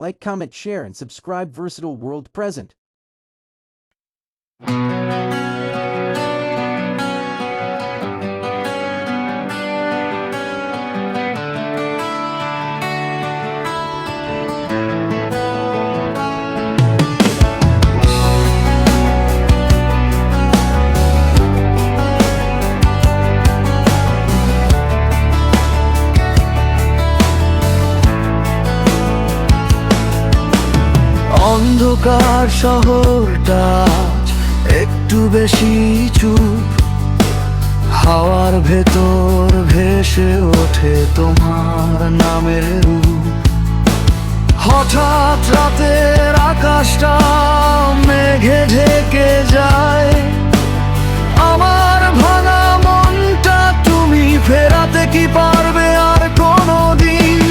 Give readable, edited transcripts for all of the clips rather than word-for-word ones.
Like, comment, share, and subscribe. Versatile World Present. অন্ধকার শহরটা একটু বেশি চুপ, হাওয়ার ভেতর ভেসে ওঠে তোমার নামের রূপ। হঠাৎ রাতের আকাশটা মেঘে ঢেকে যায়, আমার ভাঙা মনটা তুমি ফেরাতে কি পারবে আর কোনোদিন?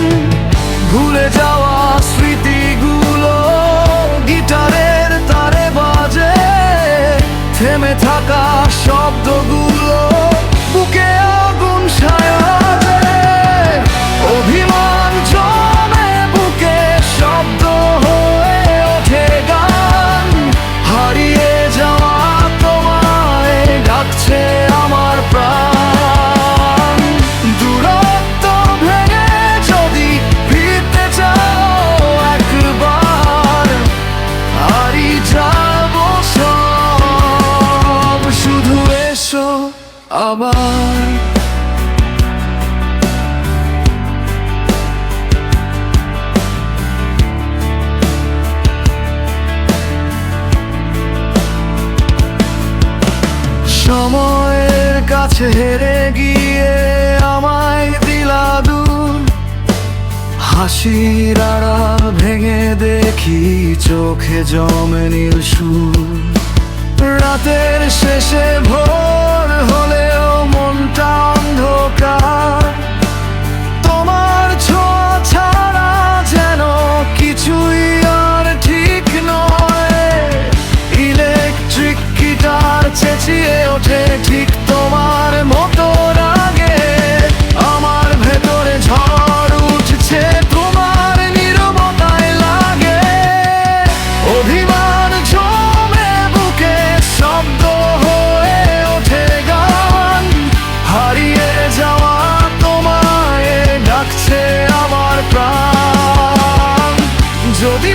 ভুলে যাওয়া স্মৃতিগুলো গিটারের তারে বাজে, থেমে থাকা শব্দগুলো বুকে আগুন সায়াজে। অভিমান জমে বুকে শব্দ হয়ে ওঠে গান, হারিয়ে যাওয়া তোমায় ডাকছে আমার প্রাণ। দূরত্ব ভেঙে যদি ফিরতে চাও একবার, হারিয়ে যাব সব, শুধু এসো আবার। সময়ের কাছে হেরে গিয়ে আমায় দিলা দূর, হাসির আড়াল ভেঙে দেখি চোখে জমে নীল সুর। রাতের শেষে ভোর হলেও মনটা অন্ধকার, তোমার ছোঁয়া ছাড়া যেন কিছুই আর ঠিক নয়। ইলেকট্রিক গিটার চেঁচিয়ে ওঠে ঠিক তোমার মতো রাগে, আমার ভেতরে ঝড় উঠছে তোমার নীরবতায় লাগে। অভিমান জমে বুকে শব্দ হয়ে ওঠে গান, হারিয়ে যাওয়া তোমায় ডাকছে আমার প্রাণ। যদি